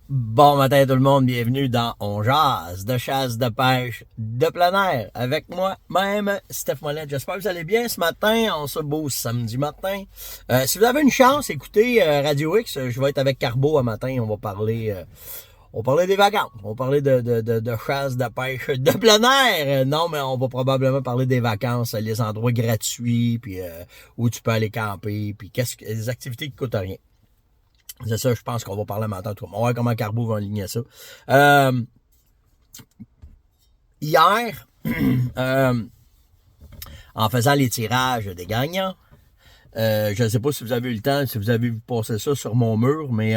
Bon matin tout le monde, bienvenue dans On Jase de chasse, de pêche, de plein air. Avec moi-même, Steph Mollet. J'espère que vous allez bien ce matin, on se beau samedi matin. Si vous avez une chance, écoutez Radio X, je vais être avec Carbo un matin, on va parler des vacances, on va parler de chasse, de pêche, de plein air. Non, mais on va probablement parler des vacances, les endroits gratuits, puis où tu peux aller camper, puis les activités qui coûtent rien. C'est ça, je pense qu'on va parler un matin. On va voir comment Carbo va aligner ça. Hier, en faisant les tirages des gagnants, je ne sais pas si vous avez eu le temps, si vous avez vu passer ça sur mon mur, mais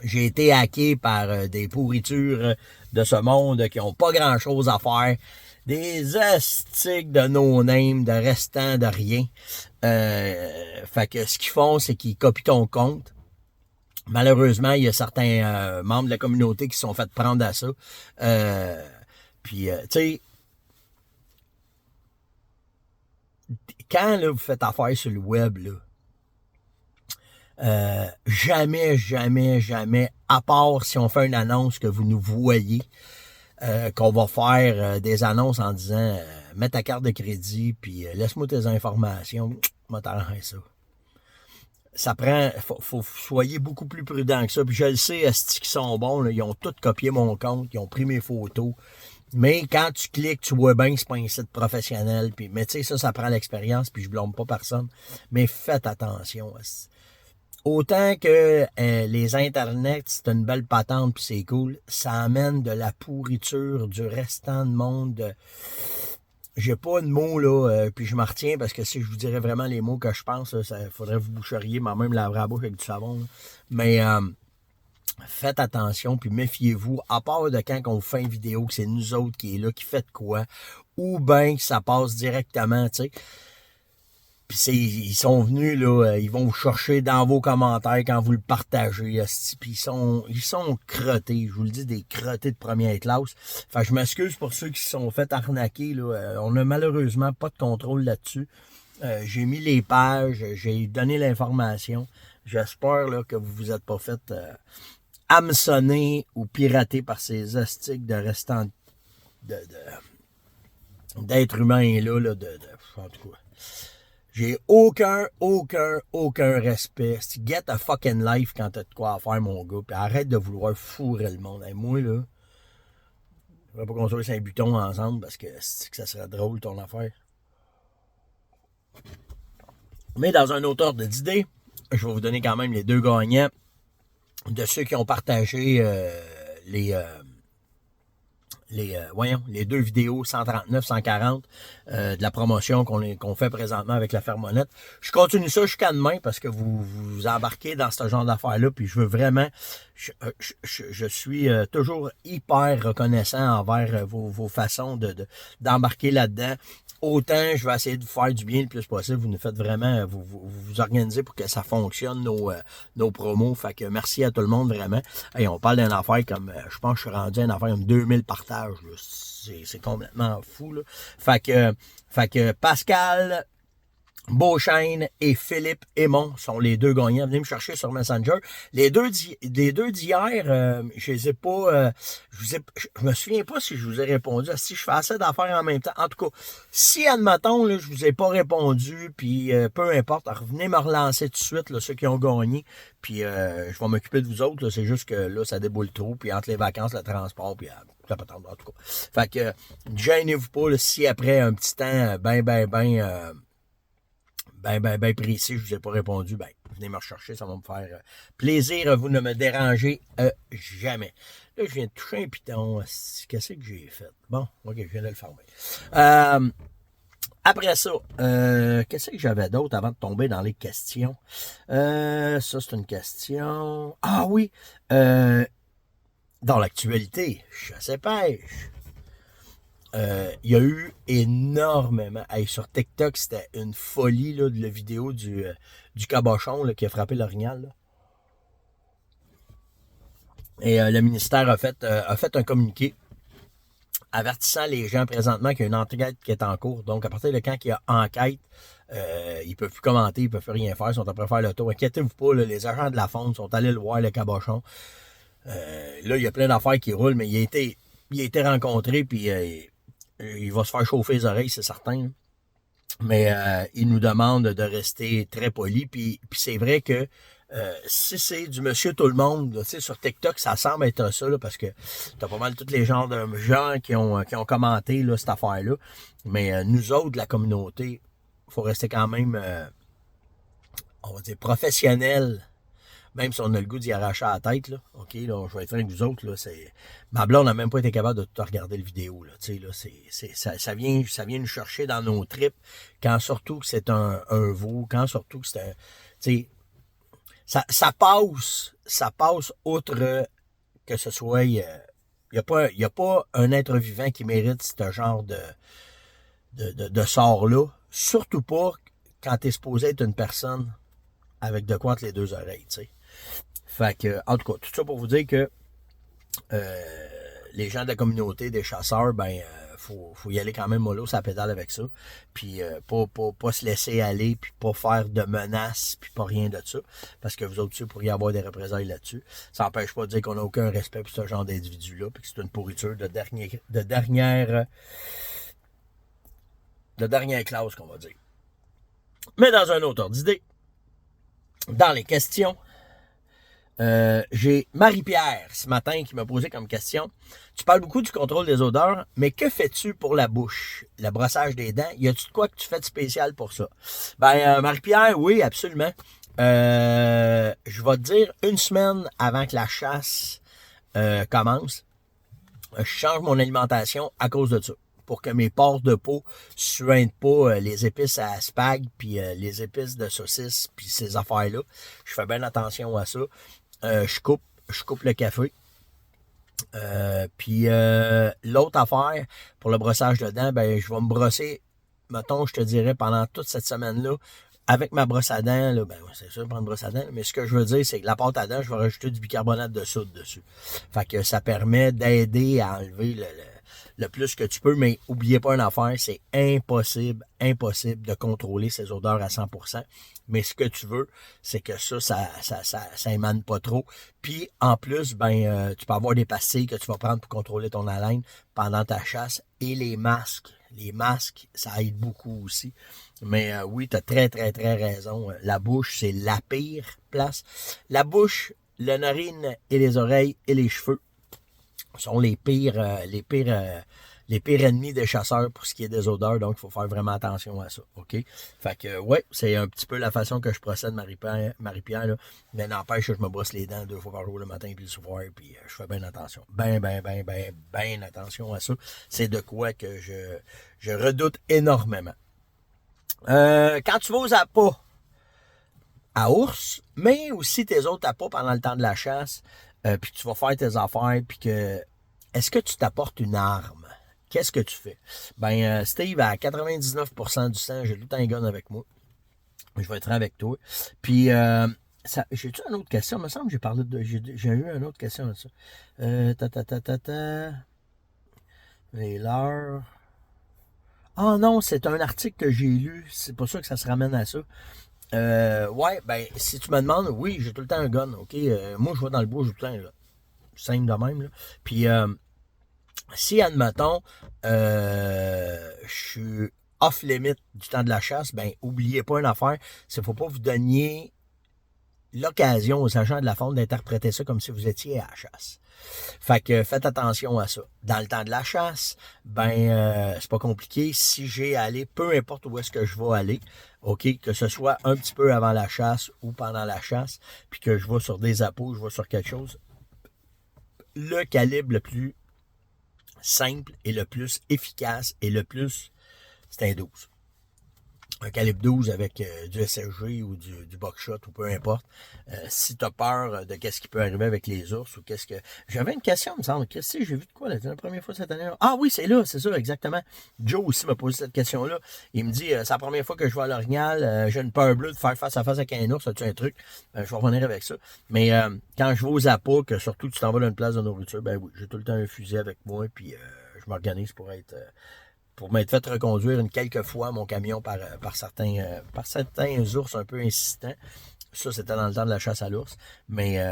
j'ai été hacké par des pourritures de ce monde qui n'ont pas grand-chose à faire. Des astiques de no-name, de restants de rien. Fait que ce qu'ils font, c'est qu'ils copient ton compte. Malheureusement, il y a certains membres de la communauté qui se sont fait prendre à ça. Tu sais, quand là, vous faites affaire sur le web, là, jamais, à part si on fait une annonce que vous nous voyez, qu'on va faire des annonces en disant mets ta carte de crédit, puis laisse-moi tes informations, moi t'arranges ça. Ça prend, faut soyez beaucoup plus prudent que ça. Puis je le sais, esti qui sont bons, là, ils ont tous copié mon compte, ils ont pris mes photos. Mais quand tu cliques, tu vois bien que c'est pas un site professionnel. Puis, mais tu sais, ça prend l'expérience, puis je blâme pas personne. Mais faites attention. Esti. Autant que les internets, c'est une belle patente, puis c'est cool, ça amène de la pourriture, du restant de monde. J'ai pas de mots, là, puis je m'en retiens parce que si je vous dirais vraiment les mots que je pense, là, ça faudrait vous boucheriez, moi-même laver la bouche avec du savon. Là. Mais faites attention, puis méfiez-vous, à part de quand on fait une vidéo, que c'est nous autres qui est là, qui fait quoi, ou bien que ça passe directement, tu sais. Puis ils sont venus, là, ils vont vous chercher dans vos commentaires quand vous le partagez. Puis ils sont crottés, je vous le dis, des crottés de première classe. Fait que je m'excuse pour ceux qui se sont fait arnaquer. Là. On n'a malheureusement pas de contrôle là-dessus. J'ai mis les pages, j'ai donné l'information. J'espère là, que vous vous êtes pas fait hameçonner ou pirater par ces hostiques de restants d'êtres humains là, en tout cas. J'ai aucun respect. Get a fucking life quand t'as de quoi à faire, mon gars. Puis arrête de vouloir fourrer le monde. Et moi, là, je vais pas construire Saint-Buton ensemble parce que ça serait drôle, ton affaire. Mais dans un autre ordre d'idée, je vais vous donner quand même les deux gagnants de ceux qui ont partagé les deux vidéos 139, 140 de la promotion qu'on fait présentement avec la Fermonnette. Je continue ça jusqu'à demain parce que vous embarquez dans ce genre d'affaires-là, puis je veux vraiment, je suis toujours hyper reconnaissant envers vos façons d'embarquer là-dedans. Autant je vais essayer de vous faire du bien le plus possible. Vous nous faites vraiment, vous organisez pour que ça fonctionne, nos promos. Fait que merci à tout le monde, vraiment. Hey, on parle d'une affaire comme, je pense que je suis rendu à une affaire comme 2000 partages. C'est complètement fou, là. Fait que Pascal Beauchesne et Philippe Aymon sont les deux gagnants. Venez me chercher sur Messenger. Les deux d'hier, je les ai pas. Je me souviens pas si je vous ai répondu. Si je fais assez d'affaires en même temps. En tout cas, si admettons, là, je vous ai pas répondu, puis peu importe, revenez me relancer tout de suite, là, ceux qui ont gagné. Puis je vais m'occuper de vous autres. C'est juste que là, ça déboule trop. Puis entre les vacances, le transport, puis ça peut attendre, en tout cas. Fait que gênez-vous pas là, si après un petit temps ben précis, je vous ai pas répondu, ben, venez me rechercher, ça va me faire plaisir. Vous ne me dérangez jamais. Là, je viens de toucher un piton. Qu'est-ce que j'ai fait? Bon, ok, je viens de le fermer. Après ça, qu'est-ce que j'avais d'autre avant de tomber dans les questions? Ça, c'est une question. Ah oui! Dans l'actualité, chasse et pêche. Il y a eu énormément. Hey, sur TikTok, c'était une folie là, de la vidéo du cabochon là, qui a frappé l'orignal. Là. Et le ministère a fait un communiqué avertissant les gens présentement qu'il y a une enquête qui est en cours. Donc, à partir de quand il y a enquête, ils ne peuvent plus commenter, ils ne peuvent plus rien faire, ils sont après faire le tour. Inquiétez-vous pas, là, les agents de la faune sont allés le voir, le cabochon. Là, il y a plein d'affaires qui roulent, mais il a été rencontré, puis il va se faire chauffer les oreilles, c'est certain. Mais il nous demande de rester très poli. Puis c'est vrai que si c'est du monsieur tout le monde, là, sur TikTok, ça semble être ça, là, parce que t'as pas mal tous les genres de gens qui ont commenté là, cette affaire-là. Mais nous autres, la communauté, faut rester quand même, on va dire, professionnels. Même si on a le goût d'y arracher la tête, là, OK, là, je vais être franc avec vous autres, là, c'est... Ma blonde n'a même pas été capable de tout regarder le vidéo, là, tu sais, là, ça vient nous chercher dans nos tripes, quand surtout que c'est un veau, quand surtout que c'est un... Tu sais, ça passe outre que ce soit... Il n'y a pas un être vivant qui mérite ce genre de sort-là, surtout pas quand t'es supposé être une personne avec de quoi entre les deux oreilles, tu sais. Fait que, en tout cas, tout ça pour vous dire que les gens de la communauté des chasseurs, ben, faut y aller quand même mollo, ça pédale avec ça. Puis pas se laisser aller, puis pas faire de menaces, puis pas rien de ça. Parce que vous autres, vous pourriez avoir des représailles là-dessus. Ça n'empêche pas de dire qu'on n'a aucun respect pour ce genre d'individu-là, puis que c'est une pourriture de dernière classe, qu'on va dire. Mais dans un autre ordre d'idée, dans les questions, j'ai Marie-Pierre ce matin qui m'a posé comme question. Tu parles beaucoup du contrôle des odeurs, mais que fais-tu pour la bouche, le brossage des dents? Y a-tu de quoi que tu fais de spécial pour ça? Ben, Marie-Pierre, oui, absolument. Je vais te dire une semaine avant que la chasse commence, je change mon alimentation à cause de ça. Pour que mes pores de peau suintent pas les épices à spag, puis les épices de saucisse, puis ces affaires-là. Je fais bien attention à ça. Je coupe le café. Puis l'autre affaire, pour le brossage de dents, ben je vais me brosser, mettons, je te dirais, pendant toute cette semaine-là, avec ma brosse à dents, là, ben c'est sûr, prendre une brosse à dents, mais ce que je veux dire, c'est que la pâte à dents, je vais rajouter du bicarbonate de soude dessus. Fait que ça permet d'aider à enlever le plus que tu peux, mais oubliez pas une affaire, c'est impossible de contrôler ces odeurs à 100%. Mais ce que tu veux, c'est que ça émane pas trop. Puis, en plus, ben, tu peux avoir des pastilles que tu vas prendre pour contrôler ton haleine pendant ta chasse. Et les masques. Les masques, ça aide beaucoup aussi. Mais oui, tu as très, très, très raison. La bouche, c'est la pire place. La bouche, la narine et les oreilles et les cheveux sont les pires ennemis des chasseurs pour ce qui est des odeurs, donc il faut faire vraiment attention à ça, OK? Fait que, ouais, c'est un petit peu la façon que je procède, Marie-Pierre, là. Mais n'empêche que je me brosse les dents 2 fois par jour, le matin puis le soir, puis je fais bien attention. Ben attention à ça. C'est de quoi que je redoute énormément. Quand tu vas aux appâts à ours, mais aussi tes autres appâts pendant le temps de la chasse, puis tu vas faire tes affaires, puis que est-ce que tu t'apportes une arme? Qu'est-ce que tu fais? Ben, Steve, à 99% du temps, j'ai tout le temps un gun avec moi. Je vais être avec toi. Puis, j'ai-tu une autre question? Il me semble que j'ai eu une autre question de ça. Les leurs. Ah non, c'est un article que j'ai lu. C'est pas sûr que ça se ramène à ça. Ouais, ben, si tu me demandes, oui, j'ai tout le temps un gun, OK? Moi, je vais dans le bois, j'ai tout le temps, là. Simple de même, là. Puis, si, admettons, je suis off-limit du temps de la chasse, ben, oubliez pas une affaire, c'est qu'il faut pas vous donniez l'occasion aux agents de la faune d'interpréter ça comme si vous étiez à la chasse. Fait que faites attention à ça. Dans le temps de la chasse, ben c'est pas compliqué. Si j'ai à aller, peu importe où est-ce que je vais aller, OK, que ce soit un petit peu avant la chasse ou pendant la chasse, puis que je vais sur des appâts, je vais sur quelque chose, le calibre le plus simple et le plus efficace et le plus, c'est un 12. Un calibre 12 avec du SSG ou du buckshot ou peu importe. Si tu as peur de qu'est-ce qui peut arriver avec les ours ou qu'est-ce que... J'avais une question, il me semble. Qu'est-ce que j'ai vu de quoi la première fois cette année? Ah oui, c'est là, c'est ça, exactement. Joe aussi m'a posé cette question-là. Il me dit, c'est la première fois que je vais à l'Orignal, j'ai une peur bleue de faire face à face avec un ours, as-tu un truc? Je vais revenir avec ça. Mais quand je vais aux appâts, que surtout tu t'en vas dans une place de nourriture, ben oui, j'ai tout le temps un fusil avec moi, puis je m'organise pour m'être fait reconduire quelques fois mon camion par certains ours un peu insistants. Ça, c'était dans le temps de la chasse à l'ours. Mais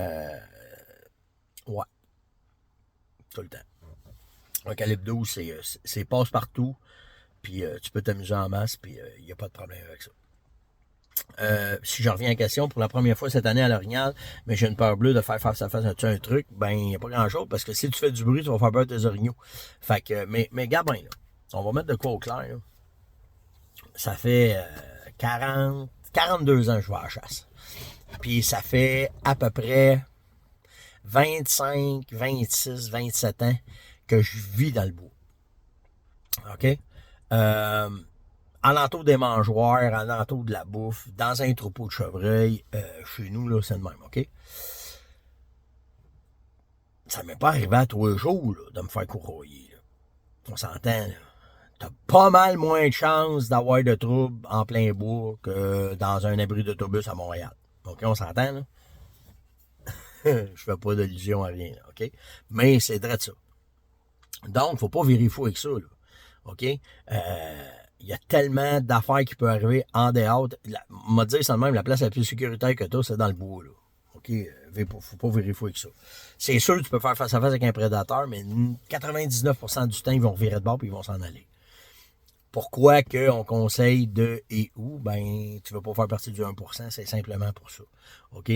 Ouais, tout le temps. Un calibre 12, c'est passe-partout, puis tu peux t'amuser en masse, puis il n'y a pas de problème avec ça. Si je reviens à la question, pour la première fois cette année à l'Orignal, mais j'ai une peur bleue de faire face à face à un truc, ben, il n'y a pas grand-chose, parce que si tu fais du bruit, tu vas faire peur tes orignaux. Fait que, mais gars, ben, là, on va mettre de quoi au clair, là. Ça fait 42 ans que je vais à la chasse. Puis ça fait à peu près 25, 26, 27 ans que je vis dans le bois. OK? Euh, Alentour des mangeoires, alentour de la bouffe, dans un troupeau de chevreuils, chez nous, là, c'est le même, OK? Ça m'est pas arrivé à 3 jours, là, de me faire courroyer, là. On s'entend, là. T'as pas mal moins de chances d'avoir de troubles en plein bois que dans un abri d'autobus à Montréal. OK, on s'entend, là? Je fais pas d'allusion à rien, là, OK? Mais c'est vrai de ça. Donc, faut pas virer fou avec ça, là. OK? Il y a tellement d'affaires qui peuvent arriver en dehors. M'a dit ça de même, la place la plus sécuritaire que t'as, c'est dans le bois, là. OK? Faut pas virer fou avec ça. C'est sûr que tu peux faire face à face avec un prédateur, mais 99% du temps, ils vont virer de bord et ils vont s'en aller. Pourquoi qu'on conseille de et où? Ben, tu veux pas faire partie du 1%, c'est simplement pour ça. OK?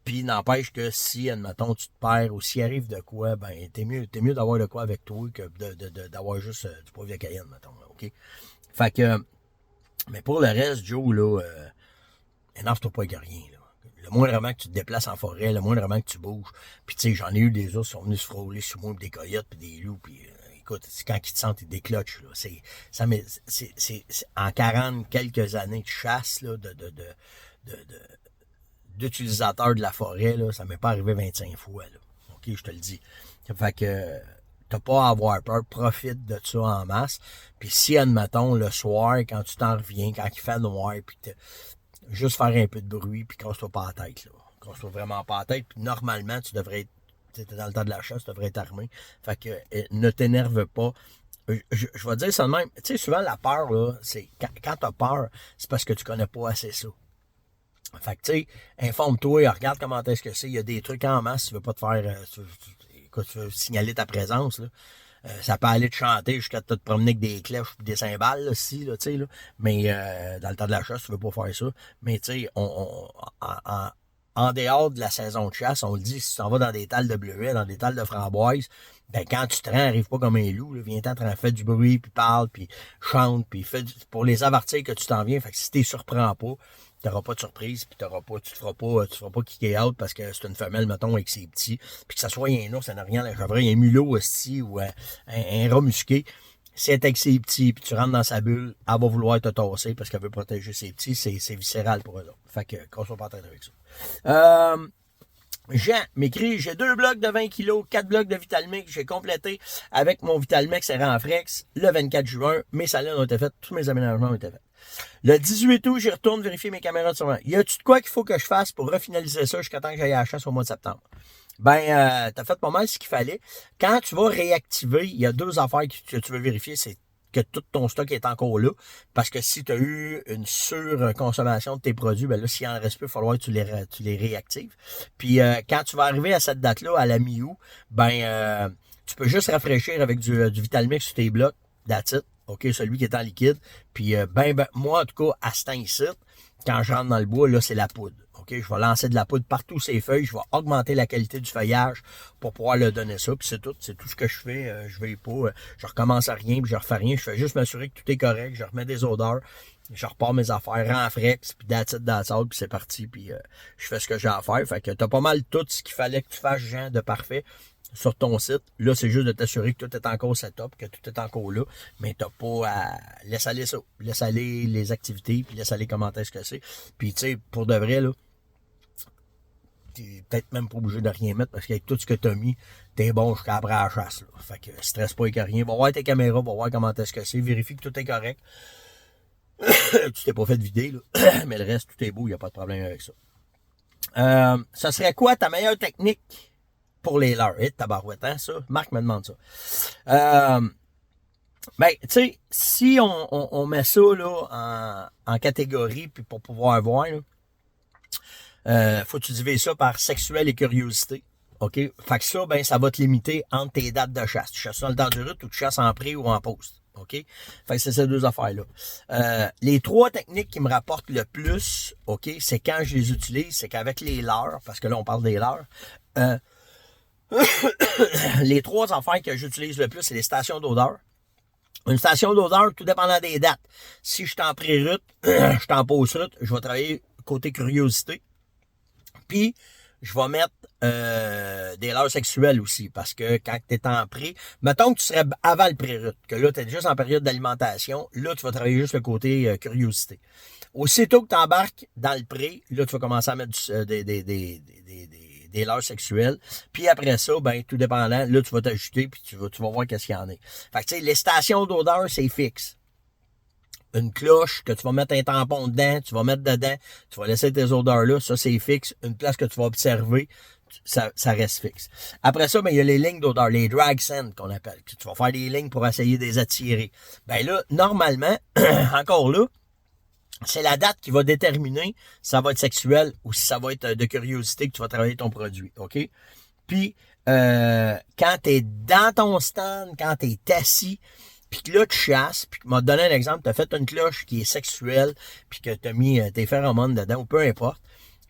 Puis n'empêche que si, admettons, tu te perds ou s'il arrive de quoi, ben, t'es mieux d'avoir de quoi avec toi que d'avoir juste du poivre de Cayenne, mettons. OK? Fait que, mais pour le reste, Joe, là, énerve-toi pas avec rien, là. Le moindrement que tu te déplaces en forêt, le moindrement que tu bouges. Puis tu sais, j'en ai eu des ours qui sont venus se frôler sur moi, des coyotes, puis des loups, puis écoute, quand ils te sentent, ils déclenchent, là. C'est en 40 quelques années de chasse, là, d'utilisateurs de la forêt, là, ça m'est pas arrivé 25 fois, là. OK, je te le dis. Fait que t'as pas à avoir peur, profite de ça en masse. Puis si, admettons, le soir, quand tu t'en reviens, quand il fait noir, puis juste faire un peu de bruit, puis casse-toi pas la tête, là. Casse-toi vraiment pas la tête, puis normalement, tu devrais être, t'es dans le temps de la chasse, tu devrais être armé. Fait que ne t'énerve pas. Je vais te dire ça de même. Tu sais, souvent, la peur, là, c'est quand t'as peur, c'est parce que tu connais pas assez ça. Fait que, tu sais, informe-toi, regarde comment est-ce que c'est. Il y a des trucs en masse, tu veux pas te faire, tu veux signaler ta présence, là. Ça peut aller te chanter jusqu'à te promener avec des cloches et des cymbales, là, si, là, tu sais, là. Mais dans le temps de la chasse, tu veux pas faire ça. Mais tu sais, en dehors de la saison de chasse, on le dit, si tu t'en vas dans des talles de bleuets, dans des talles de framboises, ben quand tu te rends, arrive pas comme un loup, là, viens-t'en, fais du bruit, puis parle, puis chante, puis pour les avertir que tu t'en viens. Fait que si t'es surprends pas, t'auras pas de surprise, puis tu te feras pas kicker out parce que c'est une femelle, mettons, avec ses petits, puis que ça soit un ours, un orignal, un chevreuil, un mulot aussi, ou un rat musqué. Si elle est avec ses petits, puis tu rentres dans sa bulle, elle va vouloir te tasser parce qu'elle veut protéger ses petits, c'est viscéral pour eux autres. Fait que, qu'on soit pas en tête avec ça. Jean m'écrit, j'ai 2 blocs de 20 kg, 4 blocs de Vitalmix, j'ai complété avec mon Vitalmix Renflex le 24 juin, mes salines ont été faites, tous mes aménagements ont été faits. Le 18 août, j'y retourne vérifier mes caméras de surveillance. Y a-tu de quoi qu'il faut que je fasse pour refinaliser ça jusqu'à temps que j'aille à la chasse au mois de septembre? Ben, t'as fait pas mal ce qu'il fallait. Quand tu vas réactiver, il y a 2 affaires que tu veux vérifier, c'est que tout ton stock est encore là. Parce que si tu as eu une surconsommation de tes produits, ben là, s'il en reste plus, il va falloir que tu les réactives. Puis quand tu vas arriver à cette date-là, à la mi-août, ben tu peux juste rafraîchir avec du Vitalmix sur tes blocs, that's it. OK, celui qui est en liquide. Puis moi, en tout cas, à ce temps-ci, quand je rentre dans le bois, là, c'est la poudre. OK, je vais lancer de la poudre partout ces feuilles, je vais augmenter la qualité du feuillage pour pouvoir leur donner ça, puis c'est tout ce que je fais. Je vais pas, je recommence à rien, puis je refais rien, je fais juste m'assurer que tout est correct, je remets des odeurs, je repars mes affaires, renflex, puis that's it, puis c'est parti, puis je fais ce que j'ai à faire. Fait que t'as pas mal tout ce qu'il fallait que tu fasses, Jean, de parfait sur ton site. Là, c'est juste de t'assurer que tout est encore setup, que tout est encore là, mais t'as pas à... Laisse aller ça. Laisse aller les activités, puis laisse aller comment est-ce que c'est. Puis, tu sais, pour de vrai, là, t'es peut-être même pas obligé de rien mettre, parce qu'avec tout ce que t'as mis, t'es bon jusqu'à après la chasse, là. Fait que stresse pas avec rien. Va voir tes caméras, va voir comment est-ce que c'est, vérifie que tout est correct. Tu t'es pas fait vider, là. Mais le reste, tout est beau, il n'y a pas de problème avec ça. Ça serait quoi ta meilleure technique pour les leurres? Tabarouette, hein, ça? Marc me demande ça. Ben, tu sais, si on met ça là en catégorie, puis pour pouvoir voir, là, faut que tu divises ça par sexuel et curiosité. OK? Fait que ça, ben, ça va te limiter entre tes dates de chasse. Tu chasses dans le temps de route ou tu chasses en pré ou en poste. OK? Fait que c'est ces deux affaires-là. Les trois techniques qui me rapportent le plus, OK, c'est quand je les utilise, c'est qu'avec les leurres, parce que là, on parle des leurres, les trois affaires que j'utilise le plus, c'est les stations d'odeur. Une station d'odeur, tout dépendant des dates. Si je suis en pré-route, je suis en post-route, je vais travailler côté curiosité. Puis, je vais mettre des leurres sexuelles aussi, parce que quand tu es en pré, mettons que tu serais avant le pré-route, que là, tu es juste en période d'alimentation, là, tu vas travailler juste le côté curiosité. Aussitôt que tu embarques dans le pré, là, tu vas commencer à mettre des leurres sexuelles. Puis après ça, ben, tout dépendant, là, tu vas t'ajouter, puis tu vas voir qu'est-ce qu'il y en a. Fait que, tu sais, les stations d'odeur, c'est fixe. Une cloche que tu vas mettre un tampon dedans, tu vas mettre dedans, tu vas laisser tes odeurs là, ça c'est fixe. Une place que tu vas observer, ça reste fixe. Après ça, ben, il y a les lignes d'odeur, les drag scents qu'on appelle. Tu vas faire des lignes pour essayer de les attirer. Ben là, normalement, encore là, c'est la date qui va déterminer si ça va être sexuel ou si ça va être de curiosité que tu vas travailler ton produit. OK? Puis, quand tu es dans ton stand, quand tu es assis, puis que là, tu chasses, puis que m'a donné un exemple, tu as fait une cloche qui est sexuelle, puis que tu as mis tes phéromones dedans, ou peu importe,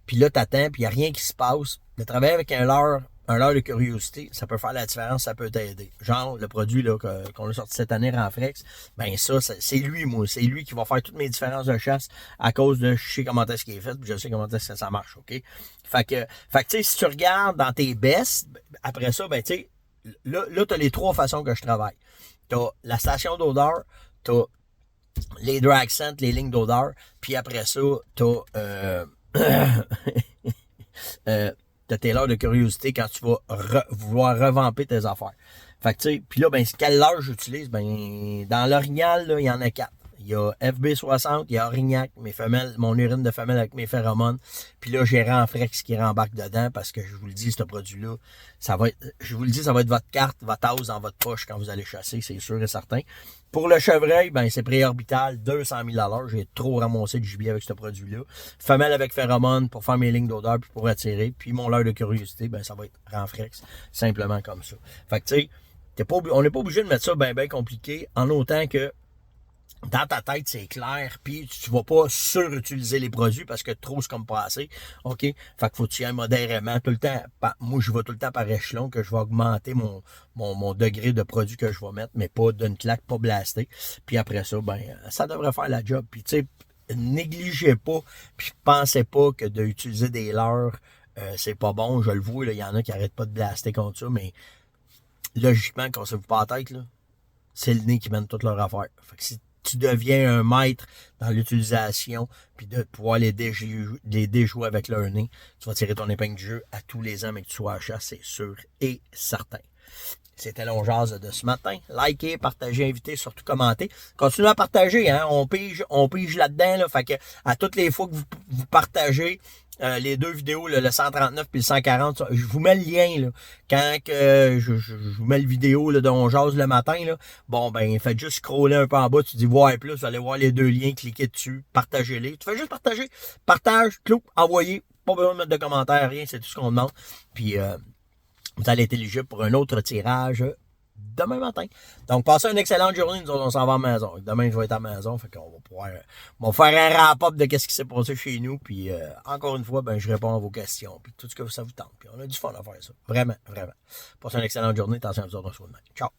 puis là, tu attends, puis il n'y a rien qui se passe. De travailler avec un leurre de curiosité, ça peut faire la différence, ça peut t'aider. Genre, le produit là qu'on a sorti cette année, Renfrex, ben ça, c'est lui, moi. C'est lui qui va faire toutes mes différences de chasse à cause de je sais comment est-ce qu'il est fait, puis je sais comment est-ce que ça marche, OK? Fait que tu sais, si tu regardes dans tes bests, après ça, ben tu sais, là tu as les trois façons que je travaille. T'as la station d'odeur, t'as les drag scents, les lignes d'odeur, puis après ça, t'as t'as tes leurres de curiosité quand tu vas vouloir revamper tes affaires. Fait que tu sais, puis là, ben, quelle leurre j'utilise? Ben, dans l'orignal, là, il y en a 4. Il y a FB60, il y a Orignac, mes femelles, mon urine de femelle avec mes phéromones. Puis là, j'ai Renfrex qui rembarque dedans parce que je vous le dis, ce produit-là, ça va être votre carte, votre os dans votre poche quand vous allez chasser, c'est sûr et certain. Pour le chevreuil, ben, c'est préorbital, 200 000 $. J'ai trop ramassé de gibier avec ce produit-là. Femelle avec phéromones pour faire mes lignes d'odeur puis pour attirer. Puis mon leurre de curiosité, ben, ça va être Renfrex, simplement comme ça. Fait que, tu sais, on n'est pas obligé de mettre ça bien compliqué, en autant que dans ta tête, c'est clair, puis tu vas pas surutiliser les produits parce que trop, c'est comme pas assez. OK? Fait qu'il faut que tu y ailles modérément tout le temps. Moi, je vais tout le temps par échelon que je vais augmenter mon degré de produit que je vais mettre, mais pas d'une claque, pas blasté. Puis après ça, ben, ça devrait faire la job. Puis tu sais, négligez pas, puis pensez pas que d'utiliser des leurres, c'est pas bon. Je le vois, il y en a qui arrêtent pas de blaster contre ça, mais logiquement, quand ça vous pas la tête, là, c'est le nez qui mène toute leur affaire. Fait que si tu deviens un maître dans l'utilisation, puis de pouvoir les déjouer avec leur nez, tu vas tirer ton épingle du jeu à tous les ans, mais que tu sois à chasse, c'est sûr et certain. C'était l'Onjase de ce matin. Likez, partagez, invitez, surtout commentez. Continuez à partager, hein. On pige là-dedans, là. Fait que à toutes les fois que vous partagez les deux vidéos, là, le 139 puis le 140, je vous mets le lien, là. Quand que je vous mets le vidéo là, d'Onjase le matin, là, bon, ben, faites juste scroller un peu en bas, tu dis voir plus, vous allez voir les deux liens, cliquez dessus, partagez-les. Tu fais juste partager. Partage, clou, envoyez. Pas besoin de mettre de commentaires, rien, c'est tout ce qu'on demande. Puis, vous allez être éligible pour un autre tirage demain matin. Donc, passez une excellente journée. Nous autres, on s'en va à la maison. Demain, je vais être à la maison. Fait qu'on va pouvoir faire un wrap-up de ce qui s'est passé chez nous. Puis, encore une fois, ben, je réponds à vos questions. Puis, tout ce que ça vous tente. Puis, on a du fun à faire ça. Vraiment, vraiment. Passez une excellente journée. Attention à vous autres. On se voit demain. Ciao.